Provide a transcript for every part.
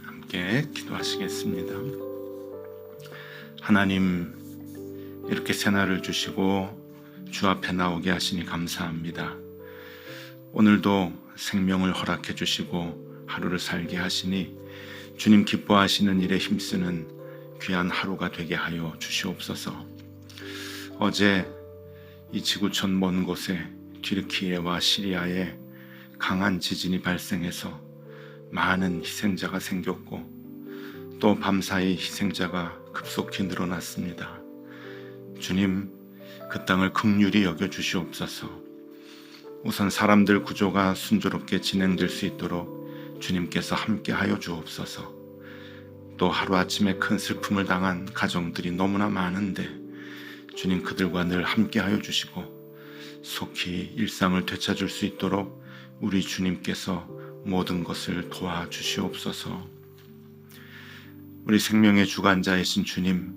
함께 기도하시겠습니다. 하나님, 이렇게 새날을 주시고 주 앞에 나오게 하시니 감사합니다. 오늘도 생명을 허락해 주시고 하루를 살게 하시니 주님 기뻐하시는 일에 힘쓰는 귀한 하루가 되게 하여 주시옵소서. 어제 이 지구촌 먼 곳에 튀르키예와 시리아에 강한 지진이 발생해서 많은 희생자가 생겼고 또 밤사이 희생자가 급속히 늘어났습니다. 주님, 그 땅을 긍휼히 여겨 주시옵소서. 우선 사람들 구조가 순조롭게 진행될 수 있도록 주님께서 함께하여 주옵소서. 또 하루아침에 큰 슬픔을 당한 가정들이 너무나 많은데 주님, 그들과 늘 함께하여 주시고 속히 일상을 되찾을 수 있도록 우리 주님께서 모든 것을 도와주시옵소서. 우리 생명의 주관자이신 주님,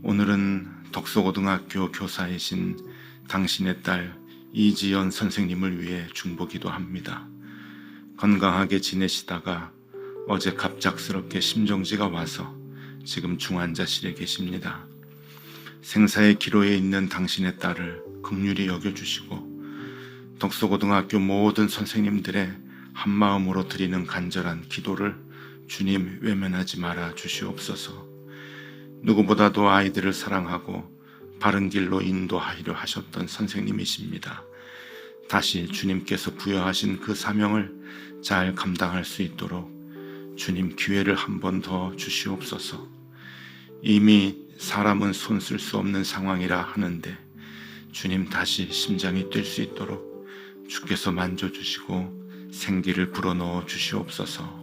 오늘은 덕소고등학교 교사이신 당신의 딸 이지연 선생님을 위해 중보기도합니다. 건강하게 지내시다가 어제 갑작스럽게 심정지가 와서 지금 중환자실에 계십니다. 생사의 기로에 있는 당신의 딸을 긍휼히 여겨주시고 덕소고등학교 모든 선생님들의 한마음으로 드리는 간절한 기도를 주님 외면하지 말아 주시옵소서. 누구보다도 아이들을 사랑하고 바른 길로 인도하려 하셨던 선생님이십니다. 다시 주님께서 부여하신 그 사명을 잘 감당할 수 있도록 주님 기회를 한 번 더 주시옵소서. 이미 사람은 손 쓸 수 없는 상황이라 하는데 주님 다시 심장이 뛸 수 있도록 주께서 만져주시고 생기를 불어넣어 주시옵소서.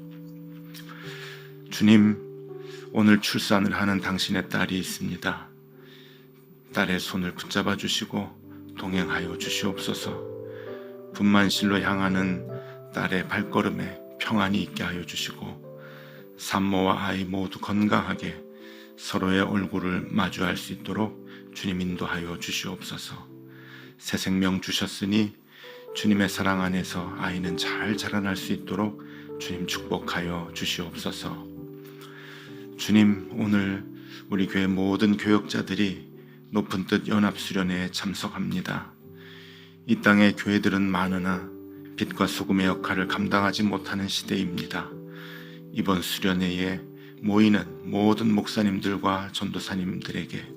주님, 오늘 출산을 하는 당신의 딸이 있습니다. 딸의 손을 붙잡아 주시고 동행하여 주시옵소서. 분만실로 향하는 딸의 발걸음에 평안이 있게 하여 주시고 산모와 아이 모두 건강하게 서로의 얼굴을 마주할 수 있도록 주님 인도하여 주시옵소서. 새 생명 주셨으니 주님의 사랑 안에서 아이는 잘 자라날 수 있도록 주님 축복하여 주시옵소서. 주님, 오늘 우리 교회 모든 교역자들이 높은 뜻 연합수련회에 참석합니다. 이 땅의 교회들은 많으나 빛과 소금의 역할을 감당하지 못하는 시대입니다. 이번 수련회에 모이는 모든 목사님들과 전도사님들에게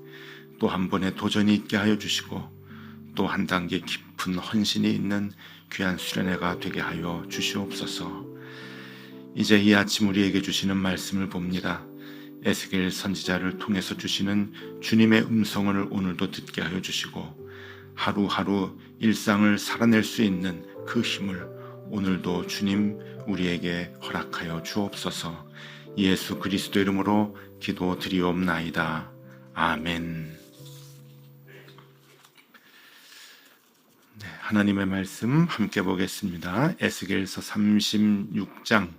또 한 번의 도전이 있게 하여 주시고 또 한 단계 깊은 헌신이 있는 귀한 수련회가 되게 하여 주시옵소서. 이제 이 아침 우리에게 주시는 말씀을 봅니다. 에스겔 선지자를 통해서 주시는 주님의 음성을 오늘도 듣게 하여 주시고 하루하루 일상을 살아낼 수 있는 그 힘을 오늘도 주님 우리에게 허락하여 주옵소서. 예수 그리스도 이름으로 기도드리옵나이다. 아멘. 하나님의 말씀 함께 보겠습니다. 에스겔서 36장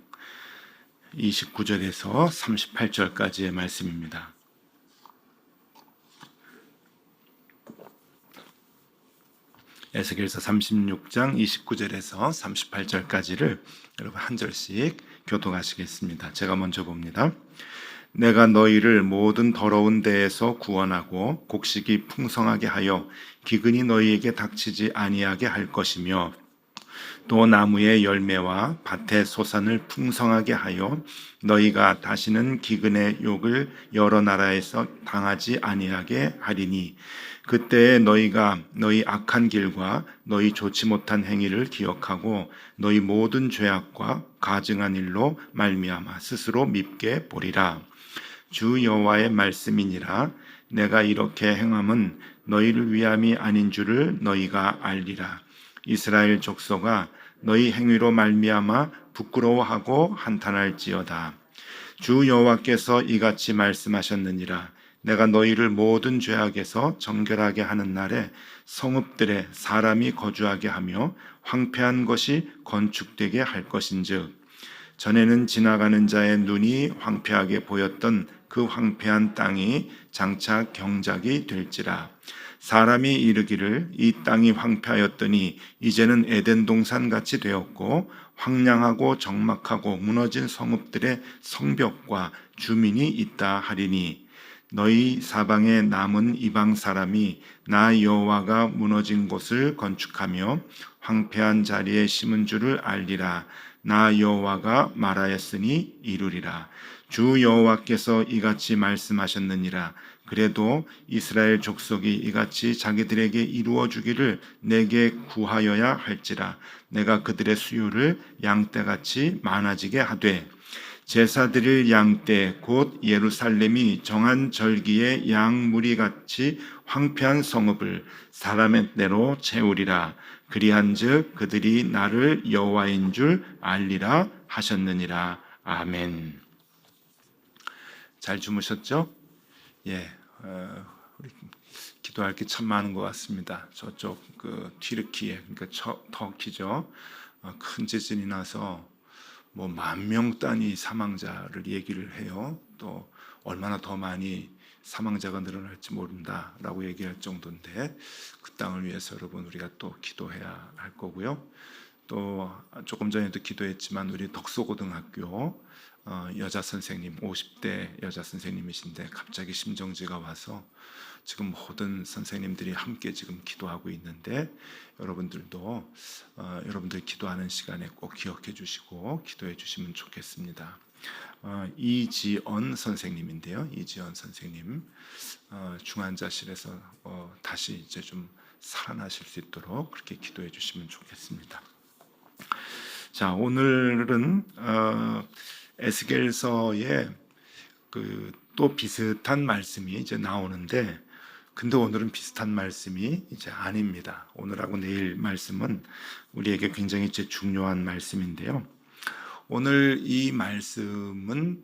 29절에서 38절까지의 말씀입니다. 에스겔서 36장 29절에서 38절까지를 여러분 한 절씩 교독하시겠습니다. 제가 먼저 봅니다. 내가 너희를 모든 더러운 데에서 구원하고 곡식이 풍성하게 하여 기근이 너희에게 닥치지 아니하게 할 것이며 또 나무의 열매와 밭의 소산을 풍성하게 하여 너희가 다시는 기근의 욕을 여러 나라에서 당하지 아니하게 하리니 그때에 너희가 너희 악한 길과 너희 좋지 못한 행위를 기억하고 너희 모든 죄악과 가증한 일로 말미암아 스스로 밉게 보리라. 주 여호와의 말씀이니라. 내가 이렇게 행함은 너희를 위함이 아닌 줄을 너희가 알리라. 이스라엘 족속아, 너희 행위로 말미암아 부끄러워하고 한탄할지어다. 주 여호와께서 이같이 말씀하셨느니라. 내가 너희를 모든 죄악에서 정결하게 하는 날에 성읍들에 사람이 거주하게 하며 황폐한 것이 건축되게 할 것인즉 전에는 지나가는 자의 눈이 황폐하게 보였던 그 황폐한 땅이 장차 경작이 될지라. 사람이 이르기를 이 땅이 황폐하였더니 이제는 에덴 동산 같이 되었고 황량하고 적막하고 무너진 성읍들의 성벽과 주민이 있다 하리니, 너희 사방에 남은 이방 사람이 나 여호와가 무너진 곳을 건축하며 황폐한 자리에 심은 줄을 알리라. 나 여호와가 말하였으니 이루리라. 주 여호와께서 이같이 말씀하셨느니라. 그래도 이스라엘 족속이 이같이 자기들에게 이루어 주기를 내게 구하여야 할지라. 내가 그들의 수요를 양떼같이 많아지게 하되, 제사 드릴 양떼 곧 예루살렘이 정한 절기의 양무리같이 황폐한 성읍을 사람의 때로 채우리라. 그리한즉 그들이 나를 여호와인 줄 알리라 하셨느니라. 아멘. 잘 주무셨죠? 예, 우리 기도할 게 참 많은 것 같습니다. 저쪽 튀르키예, 그러니까 터키죠. 큰 지진이 나서 뭐 10,000명 단위 사망자를 얘기를 해요. 또 얼마나 더 많이 사망자가 늘어날지 모른다라고 얘기할 정도인데, 그 땅을 위해서 여러분 우리가 또 기도해야 할 거고요. 또 조금 전에도 기도했지만 우리 덕소고등학교 여자 선생님, 50대 여자 선생님이신데 갑자기 심정지가 와서 지금 모든 선생님들이 함께 지금 기도하고 있는데, 여러분들도 여러분들 기도하는 시간에 꼭 기억해 주시고 기도해 주시면 좋겠습니다. 이지언 선생님인데요. 이지언 선생님 중환자실에서 다시 이제 좀 살아나실 수 있도록 그렇게 기도해 주시면 좋겠습니다. 자, 오늘은 에스겔서에 또 비슷한 말씀이 이제 나오는데, 근데 오늘은 비슷한 말씀이 이제 아닙니다. 오늘하고 내일 말씀은 우리에게 굉장히 이제 중요한 말씀인데요. 오늘 이 말씀은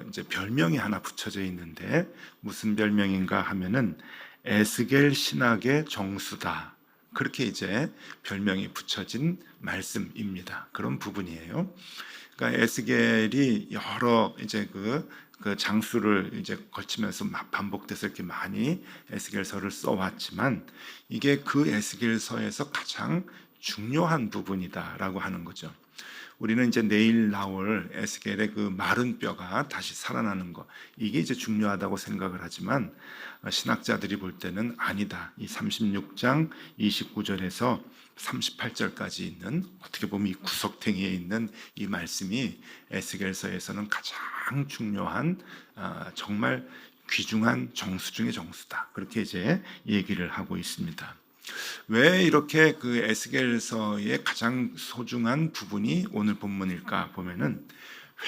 이제 별명이 하나 붙여져 있는데, 무슨 별명인가 하면은 에스겔 신학의 정수다, 그렇게 이제 별명이 붙여진 말씀입니다. 그런 부분이에요. 그러니까 에스겔이 여러 이제 그 장수를 이제 거치면서 반복돼서 이렇게 많이 에스겔서를 써왔지만, 이게 그 에스겔서에서 가장 중요한 부분이다라고 하는 거죠. 우리는 이제 내일 나올 에스겔의 그 마른 뼈가 다시 살아나는 거, 이게 이제 중요하다고 생각을 하지만, 신학자들이 볼 때는 아니다. 이 36장 29절에서 38절까지 있는, 어떻게 보면 이 구석탱이에 있는 이 말씀이 에스겔서에서는 가장 중요한, 정말 귀중한 정수 중의 정수다, 그렇게 이제 얘기를 하고 있습니다. 왜 이렇게 그 에스겔서의 가장 소중한 부분이 오늘 본문일까 보면은,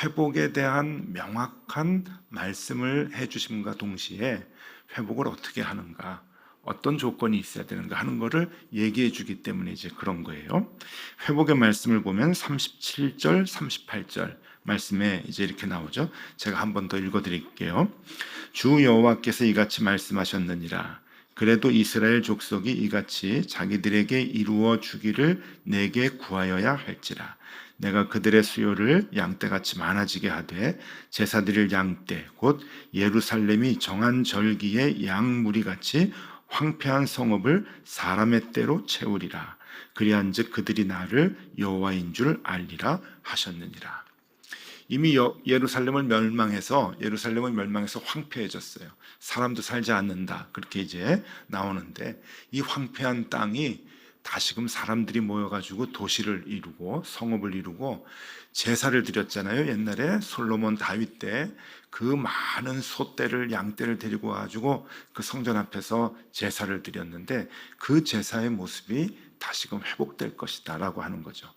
회복에 대한 명확한 말씀을 해주심과 동시에 회복을 어떻게 하는가, 어떤 조건이 있어야 되는가 하는 것을 얘기해 주기 때문에 이제 그런 거예요. 회복의 말씀을 보면 37절, 38절 말씀에 이제 이렇게 나오죠. 제가 한 번 더 읽어 드릴게요. 주 여호와께서 이같이 말씀하셨느니라. 그래도 이스라엘 족속이 이같이 자기들에게 이루어 주기를 내게 구하여야 할지라. 내가 그들의 수요를 양떼같이 많아지게 하되, 제사 드릴 양떼 곧 예루살렘이 정한 절기의 양무리같이 황폐한 성읍을 사람의 때로 채우리라. 그리한즉 그들이 나를 여호와인 줄 알리라 하셨느니라. 이미 예루살렘을 멸망해서 황폐해졌어요. 사람도 살지 않는다, 그렇게 이제 나오는데, 이 황폐한 땅이 다시금 사람들이 모여가지고 도시를 이루고 성읍을 이루고 제사를 드렸잖아요. 옛날에 솔로몬 다윗 때 그 많은 소떼를, 양떼를 데리고 와가지고 그 성전 앞에서 제사를 드렸는데, 그 제사의 모습이 다시금 회복될 것이다 라고 하는 거죠.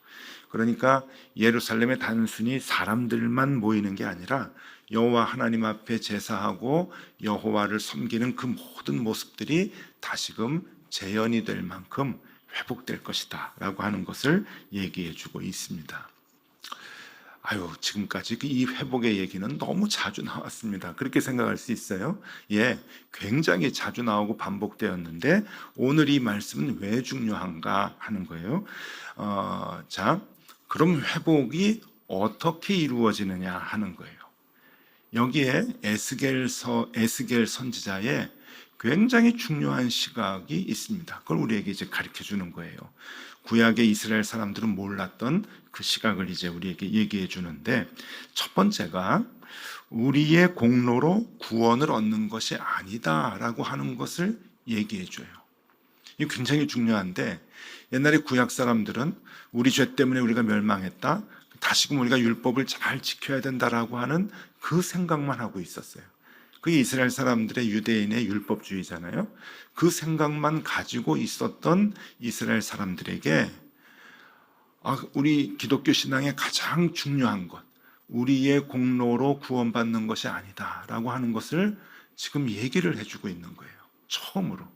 그러니까 예루살렘에 단순히 사람들만 모이는 게 아니라 여호와 하나님 앞에 제사하고 여호와를 섬기는 그 모든 모습들이 다시금 재현이 될 만큼 회복될 것이다 라고 하는 것을 얘기해 주고 있습니다. 지금까지 이 회복의 얘기는 너무 자주 나왔습니다. 그렇게 생각할 수 있어요. 굉장히 자주 나오고 반복되었는데, 오늘 이 말씀은 왜 중요한가 하는 거예요. 그럼 회복이 어떻게 이루어지느냐 하는 거예요. 여기에 에스겔 선지자의 굉장히 중요한 시각이 있습니다. 그걸 우리에게 이제 가르쳐 주는 거예요. 구약의 이스라엘 사람들은 몰랐던 그 시각을 이제 우리에게 얘기해 주는데, 첫 번째가 우리의 공로로 구원을 얻는 것이 아니다라고 하는 것을 얘기해 줘요. 이게 굉장히 중요한데, 옛날에 구약 사람들은 우리 죄 때문에 우리가 멸망했다, 다시금 우리가 율법을 잘 지켜야 된다라고 하는 그 생각만 하고 있었어요. 그게 이스라엘 사람들의, 유대인의 율법주의잖아요. 그 생각만 가지고 있었던 이스라엘 사람들에게 우리 기독교 신앙의 가장 중요한 것, 우리의 공로로 구원받는 것이 아니다라고 하는 것을 지금 얘기를 해주고 있는 거예요. 처음으로.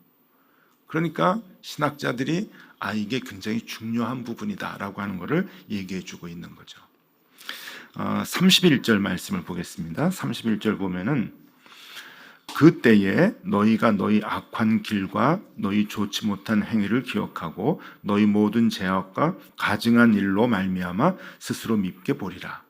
그러니까 신학자들이 이게 굉장히 중요한 부분이다라고 하는 것을 얘기해주고 있는 거죠. 31절 말씀을 보겠습니다. 31절 보면은, 그때에 너희가 너희 악한 길과 너희 좋지 못한 행위를 기억하고 너희 모든 죄악과 가증한 일로 말미암아 스스로 밉게 보리라.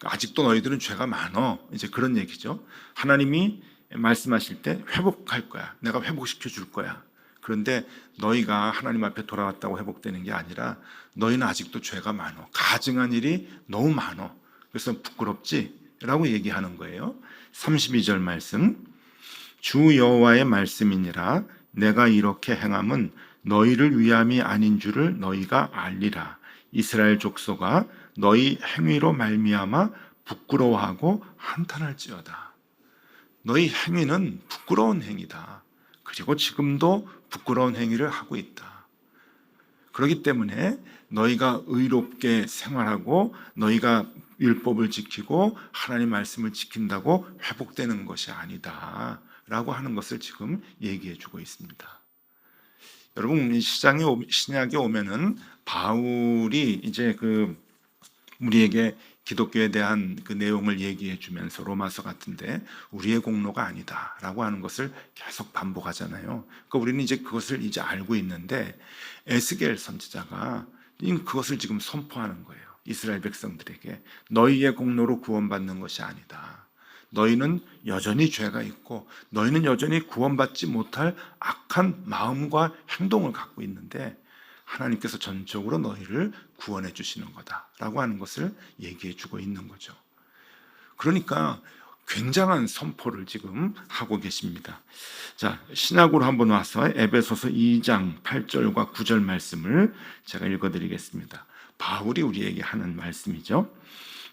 아직도 너희들은 죄가 많어, 이제 그런 얘기죠. 하나님이 말씀하실 때 회복할 거야, 내가 회복시켜 줄 거야. 그런데 너희가 하나님 앞에 돌아왔다고 회복되는 게 아니라 너희는 아직도 죄가 많어, 가증한 일이 너무 많어, 그래서 부끄럽지? 라고 얘기하는 거예요. 32절 말씀, 주 여호와의 말씀이니라. 내가 이렇게 행함은 너희를 위함이 아닌 줄을 너희가 알리라. 이스라엘 족속아, 너희 행위로 말미암아 부끄러워하고 한탄할지어다. 너희 행위는 부끄러운 행위다. 그리고 지금도 부끄러운 행위를 하고 있다. 그렇기 때문에 너희가 의롭게 생활하고 너희가 율법을 지키고 하나님 말씀을 지킨다고 회복되는 것이 아니다 라고 하는 것을 지금 얘기해 주고 있습니다. 여러분, 신약에 오면은 바울이 이제 우리에게 기독교에 대한 그 내용을 얘기해 주면서 로마서 같은데 우리의 공로가 아니다라고 하는 것을 계속 반복하잖아요. 그러니까 우리는 이제 그것을 이제 알고 있는데, 에스겔 선지자가 그것을 지금 선포하는 거예요. 이스라엘 백성들에게 너희의 공로로 구원받는 것이 아니다. 너희는 여전히 죄가 있고 너희는 여전히 구원받지 못할 악한 마음과 행동을 갖고 있는데 하나님께서 전적으로 너희를 구원해 주시는 거다라고 하는 것을 얘기해 주고 있는 거죠. 그러니까 굉장한 선포를 지금 하고 계십니다. 자, 신약으로 한번 와서 에베소서 2장 8절과 9절 말씀을 제가 읽어드리겠습니다. 바울이 우리에게 하는 말씀이죠.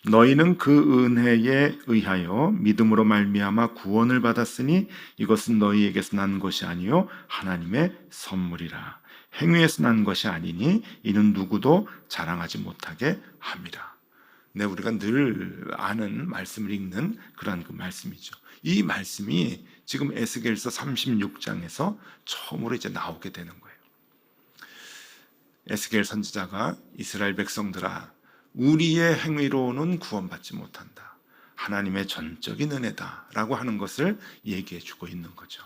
너희는 그 은혜에 의하여 믿음으로 말미암아 구원을 받았으니 이것은 너희에게서 난 것이 아니요 하나님의 선물이라. 행위에서 난 것이 아니니 이는 누구도 자랑하지 못하게 함이라. 네, 우리가 늘 아는 말씀을 읽는 그런 그 말씀이죠. 이 말씀이 지금 에스겔서 36장에서 처음으로 이제 나오게 되는 거예요. 에스겔 선지자가 이스라엘 백성들아, 우리의 행위로는 구원받지 못한다. 하나님의 전적인 은혜다라고 하는 것을 얘기해 주고 있는 거죠.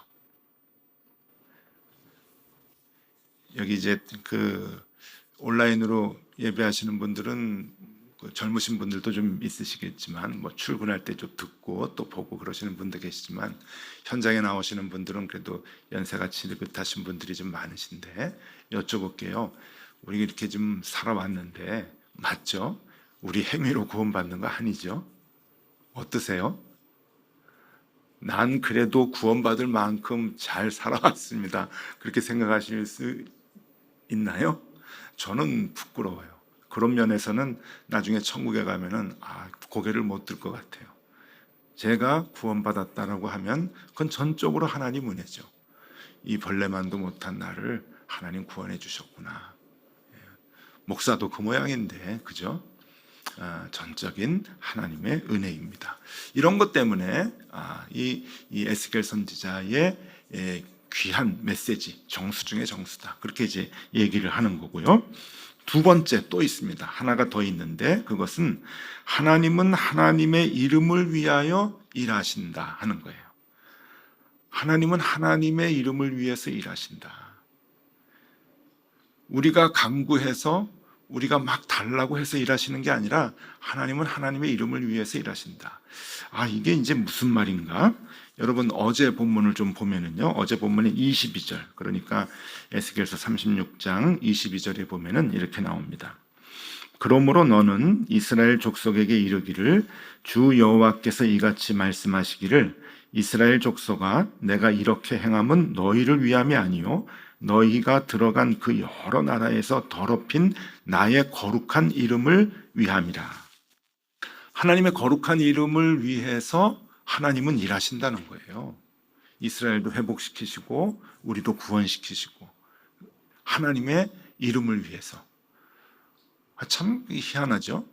여기 이제 온라인으로 예배하시는 분들은 젊으신 분들도 좀 있으시겠지만 출근할 때 좀 듣고 또 보고 그러시는 분도 계시지만 현장에 나오시는 분들은 그래도 연세가 지긋하신 분들이 좀 많으신데 여쭤볼게요. 우리 이렇게 좀 살아왔는데 맞죠? 우리 행위로 구원받는 거 아니죠? 어떠세요? 난 그래도 구원받을 만큼 잘 살아왔습니다. 그렇게 생각하실 수 있나요? 저는 부끄러워요. 그런 면에서는 나중에 천국에 가면은 고개를 못 들 것 같아요. 제가 구원받았다라고 하면 그건 전적으로 하나님 은혜죠. 이 벌레만도 못한 나를 하나님 구원해 주셨구나. 목사도 그 모양인데, 그죠? 전적인 하나님의 은혜입니다. 이런 것 때문에 이 에스겔 선지자의 귀한 메시지, 정수 중의 정수다, 그렇게 이제 얘기를 하는 거고요. 두 번째 또 있습니다. 하나가 더 있는데 그것은 하나님은 하나님의 이름을 위하여 일하신다 하는 거예요. 하나님은 하나님의 이름을 위해서 일하신다. 우리가 간구해서 우리가 막 달라고 해서 일하시는 게 아니라 하나님은 하나님의 이름을 위해서 일하신다. 이게 이제 무슨 말인가? 여러분 어제 본문을 좀 보면은요. 어제 본문의 22절, 그러니까 에스겔서 36장 22절에 보면은 이렇게 나옵니다. 그러므로 너는 이스라엘 족속에게 이르기를 주 여호와께서 이같이 말씀하시기를 이스라엘 족속아 내가 이렇게 행함은 너희를 위함이 아니요 너희가 들어간 그 여러 나라에서 더럽힌 나의 거룩한 이름을 위함이라. 하나님의 거룩한 이름을 위해서 하나님은 일하신다는 거예요. 이스라엘도 회복시키시고 우리도 구원시키시고 하나님의 이름을 위해서. 참 희한하죠.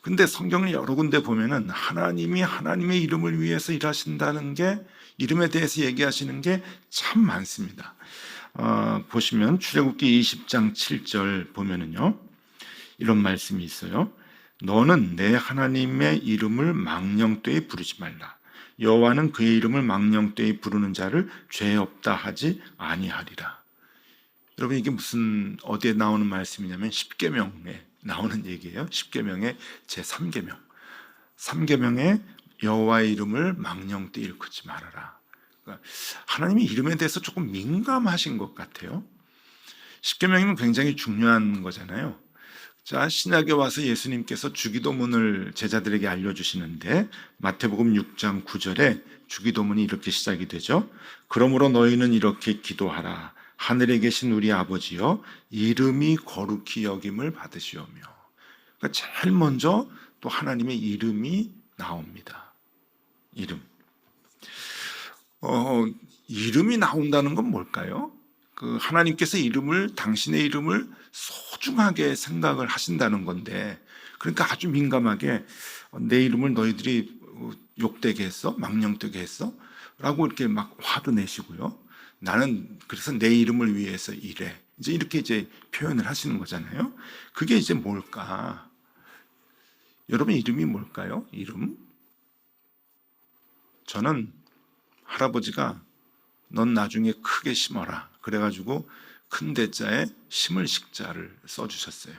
근데 성경을 여러 군데 보면은 하나님이 하나님의 이름을 위해서 일하신다는 게, 이름에 대해서 얘기하시는 게 참 많습니다. 보시면 출애굽기 20장 7절 보면은요, 이런 말씀이 있어요. 너는 내 하나님의 이름을 망령되이 부르지 말라. 여호와는 그의 이름을 망령되이 부르는 자를 죄 없다 하지 아니하리라. 여러분 이게 무슨 어디에 나오는 말씀이냐면 십계명에 나오는 얘기예요. 십계명의 제3계명. 3계명에 여호와의 이름을 망령되이 일컫지 말아라. 그러니까 하나님의 이름에 대해서 조금 민감하신 것 같아요. 십계명이면 굉장히 중요한 거잖아요. 자, 신약에 와서 예수님께서 주기도문을 제자들에게 알려주시는데 마태복음 6장 9절에 주기도문이 이렇게 시작이 되죠. 그러므로 너희는 이렇게 기도하라. 하늘에 계신 우리 아버지여 이름이 거룩히 여김을 받으시오며. 그러니까 제일 먼저 또 하나님의 이름이 나옵니다. 이름. 이름이 나온다는 건 뭘까요? 하나님께서 당신의 이름을 소중하게 생각을 하신다는 건데, 그러니까 아주 민감하게 내 이름을 너희들이 욕되게 했어? 망령되게 했어? 라고 이렇게 막 화도 내시고요. 나는 그래서 내 이름을 위해서 일해. 이렇게 표현을 하시는 거잖아요. 그게 이제 뭘까? 여러분 이름이 뭘까요? 이름? 저는 할아버지가 넌 나중에 크게 심어라. 그래가지고 큰 대자에 심을 식자를 써주셨어요.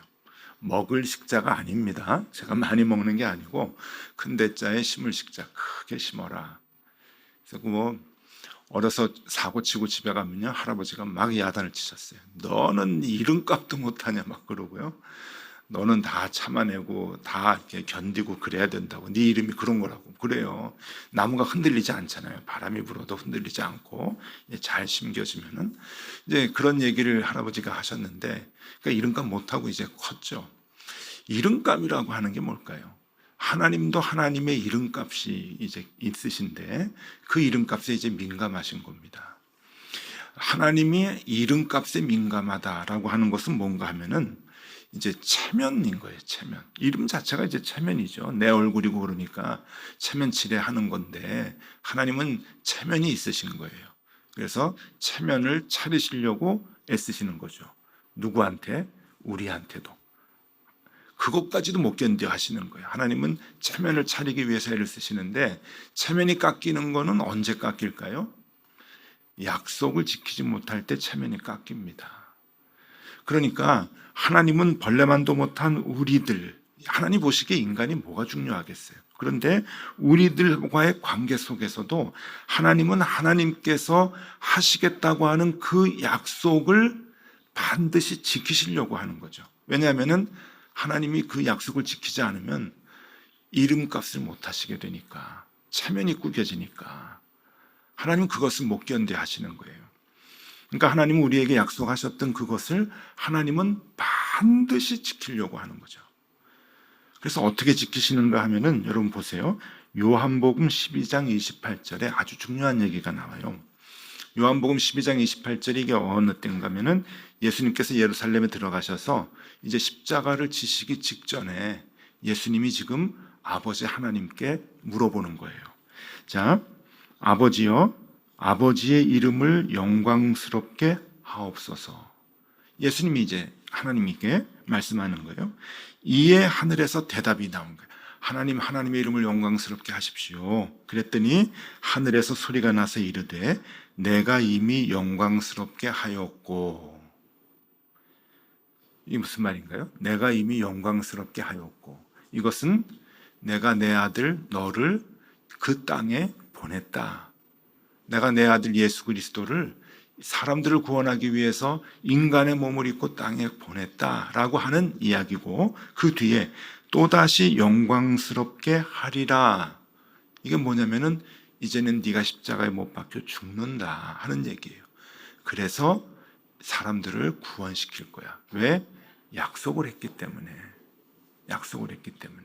먹을 식자가 아닙니다. 제가 많이 먹는 게 아니고 큰 대자에 심을 식자, 크게 심어라. 그래서 어려서 사고 치고 집에 가면요 할아버지가 막 야단을 치셨어요. 너는 이름값도 못하냐 막 그러고요. 너는 다 참아내고 다 이렇게 견디고 그래야 된다고. 네 이름이 그런 거라고. 그래요. 나무가 흔들리지 않잖아요. 바람이 불어도 흔들리지 않고 잘 심겨지면은 이제 그런 얘기를 할아버지가 하셨는데, 그러니까 이름값 못하고 이제 컸죠. 이름값이라고 하는 게 뭘까요? 하나님도 하나님의 이름값이 이제 있으신데 그 이름값에 이제 민감하신 겁니다. 하나님이 이름값에 민감하다라고 하는 것은 뭔가 하면은 이제 체면인 거예요. 체면. 이름 자체가 이제 체면이죠. 내 얼굴이고 그러니까 체면 칠해하는 건데 하나님은 체면이 있으신 거예요. 그래서 체면을 차리시려고 애쓰시는 거죠. 누구한테? 우리한테도. 그것까지도 못 견뎌 하시는 거예요. 하나님은 체면을 차리기 위해서 애를 쓰시는데 체면이 깎이는 거는 언제 깎일까요? 약속을 지키지 못할 때 체면이 깎입니다. 그러니까 하나님은 벌레만도 못한 우리들, 하나님 보시기에 인간이 뭐가 중요하겠어요. 그런데 우리들과의 관계 속에서도 하나님은 하나님께서 하시겠다고 하는 그 약속을 반드시 지키시려고 하는 거죠. 왜냐하면 하나님이 그 약속을 지키지 않으면 이름값을 못 하시게 되니까, 체면이 구겨지니까 하나님은 그것을 못 견뎌 하시는 거예요. 그러니까 하나님은 우리에게 약속하셨던 그것을 하나님은 반드시 지키려고 하는 거죠. 그래서 어떻게 지키시는가 하면은 여러분 보세요. 요한복음 12장 28절에 아주 중요한 얘기가 나와요. 요한복음 12장 28절이 이게 어느 때인가 하면은 예수님께서 예루살렘에 들어가셔서 이제 십자가를 지시기 직전에 예수님이 지금 아버지 하나님께 물어보는 거예요. 자, 아버지여, 아버지의 이름을 영광스럽게 하옵소서. 예수님이 이제 하나님께 말씀하는 거예요. 이에 하늘에서 대답이 나온 거예요. 하나님, 하나님의 이름을 영광스럽게 하십시오. 그랬더니 하늘에서 소리가 나서 이르되 내가 이미 영광스럽게 하였고. 이게 무슨 말인가요? 내가 이미 영광스럽게 하였고, 이것은 내가 내 아들 너를 그 땅에 보냈다. 내가 내 아들 예수 그리스도를 사람들을 구원하기 위해서 인간의 몸을 입고 땅에 보냈다라고 하는 이야기고, 그 뒤에 또다시 영광스럽게 하리라. 이게 뭐냐면은 이제는 네가 십자가에 못 박혀 죽는다 하는 얘기예요. 그래서 사람들을 구원시킬 거야. 왜? 약속을 했기 때문에. 약속을 했기 때문에.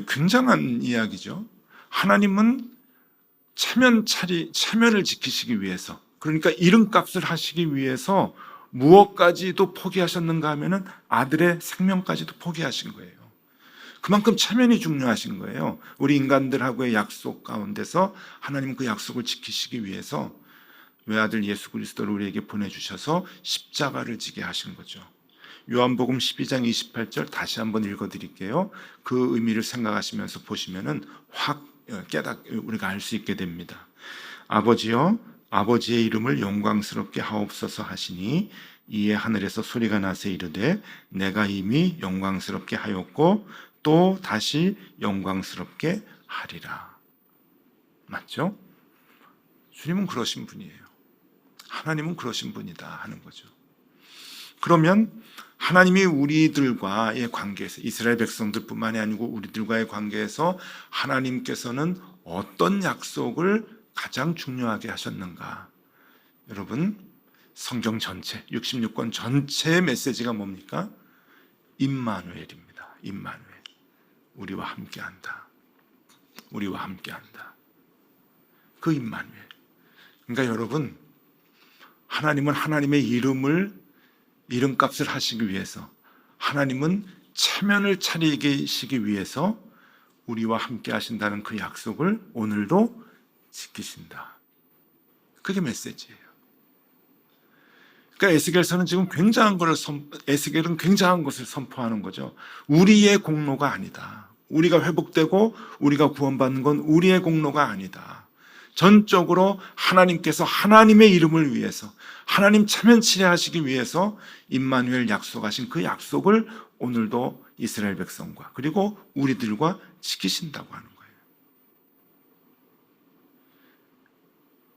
굉장한 이야기죠. 하나님은 체면을 지키시기 위해서, 그러니까 이름값을 하시기 위해서 무엇까지도 포기하셨는가 하면은 아들의 생명까지도 포기하신 거예요. 그만큼 체면이 중요하신 거예요. 우리 인간들하고의 약속 가운데서 하나님은 그 약속을 지키시기 위해서 외아들 예수 그리스도를 우리에게 보내주셔서 십자가를 지게 하신 거죠. 요한복음 12장 28절 다시 한번 읽어드릴게요. 그 의미를 생각하시면서 보시면은 확 우리가 알 수 있게 됩니다. 아버지여, 아버지의 이름을 영광스럽게 하옵소서 하시니 이에 하늘에서 소리가 나서 이르되 내가 이미 영광스럽게 하였고 또 다시 영광스럽게 하리라. 맞죠? 주님은 그러신 분이에요. 하나님은 그러신 분이다 하는 거죠. 그러면 하나님이 우리들과의 관계에서, 이스라엘 백성들뿐만이 아니고 우리들과의 관계에서 하나님께서는 어떤 약속을 가장 중요하게 하셨는가? 여러분, 성경 전체 66권 전체의 메시지가 뭡니까? 임마누엘입니다. 임마누엘. 우리와 함께한다. 우리와 함께한다. 그 임마누엘. 그러니까 여러분, 하나님은 하나님의 이름값을 하시기 위해서, 하나님은 체면을 차리시기 위해서 우리와 함께 하신다는 그 약속을 오늘도 지키신다. 그게 메시지예요. 그러니까 에스겔서는 지금 에스겔은 굉장한 것을 선포하는 거죠. 우리의 공로가 아니다. 우리가 회복되고 우리가 구원받는 건 우리의 공로가 아니다. 전적으로 하나님께서 하나님의 이름을 위해서, 하나님 체면 치레하시기 위해서 임마누엘 약속하신 그 약속을 오늘도 이스라엘 백성과 그리고 우리들과 지키신다고 하는 거예요.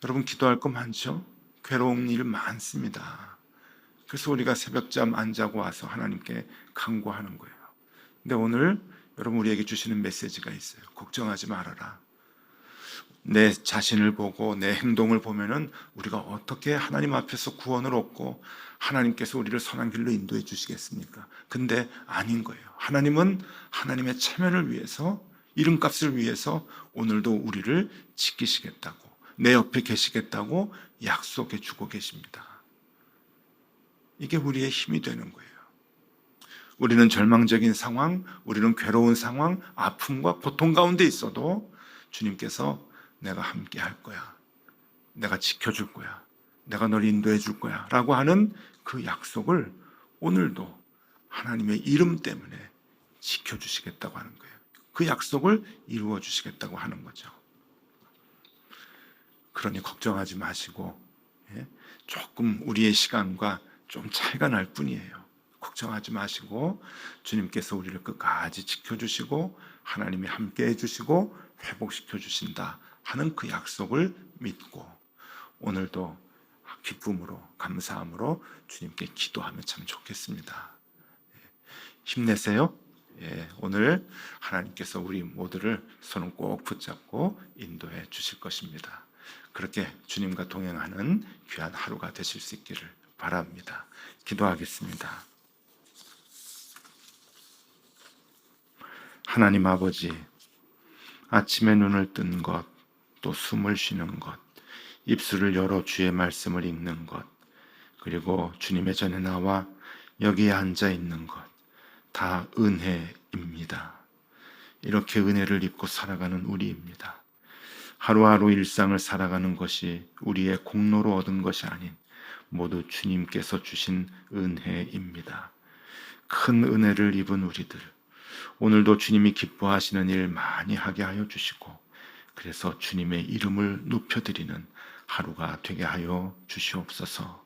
여러분, 기도할 거 많죠? 괴로운 일 많습니다. 그래서 우리가 새벽잠 안 자고 와서 하나님께 간구하는 거예요. 근데 오늘 여러분 우리에게 주시는 메시지가 있어요. 걱정하지 말아라. 내 자신을 보고 내 행동을 보면은 우리가 어떻게 하나님 앞에서 구원을 얻고 하나님께서 우리를 선한 길로 인도해 주시겠습니까? 근데 아닌 거예요. 하나님은 하나님의 체면을 위해서, 이름값을 위해서 오늘도 우리를 지키시겠다고, 내 옆에 계시겠다고 약속해 주고 계십니다. 이게 우리의 힘이 되는 거예요. 우리는 절망적인 상황, 우리는 괴로운 상황, 아픔과 고통 가운데 있어도 주님께서 내가 함께 할 거야, 내가 지켜줄 거야, 내가 널 인도해 줄 거야 라고 하는 그 약속을 오늘도 하나님의 이름 때문에 지켜주시겠다고 하는 거예요. 그 약속을 이루어 주시겠다고 하는 거죠. 그러니 걱정하지 마시고, 조금 우리의 시간과 좀 차이가 날 뿐이에요. 걱정하지 마시고 주님께서 우리를 끝까지 지켜주시고 하나님이 함께 해주시고 회복시켜 주신다 하는 그 약속을 믿고 오늘도 기쁨으로, 감사함으로 주님께 기도하면 참 좋겠습니다. 힘내세요. 오늘 하나님께서 우리 모두를 손을 꼭 붙잡고 인도해 주실 것입니다. 그렇게 주님과 동행하는 귀한 하루가 되실 수 있기를 바랍니다. 기도하겠습니다. 하나님 아버지, 아침에 눈을 뜬 것, 또 숨을 쉬는 것, 입술을 열어 주의 말씀을 읽는 것, 그리고 주님의 전에 나와 여기에 앉아 있는 것, 다 은혜입니다. 이렇게 은혜를 입고 살아가는 우리입니다. 하루하루 일상을 살아가는 것이 우리의 공로로 얻은 것이 아닌 모두 주님께서 주신 은혜입니다. 큰 은혜를 입은 우리들, 오늘도 주님이 기뻐하시는 일 많이 하게 하여 주시고, 그래서 주님의 이름을 높여드리는 하루가 되게 하여 주시옵소서.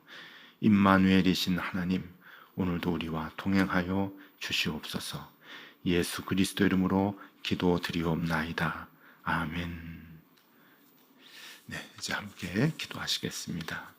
임마누엘이신 하나님, 오늘도 우리와 동행하여 주시옵소서. 예수 그리스도 이름으로 기도드리옵나이다. 아멘. 네, 이제 함께 기도하시겠습니다.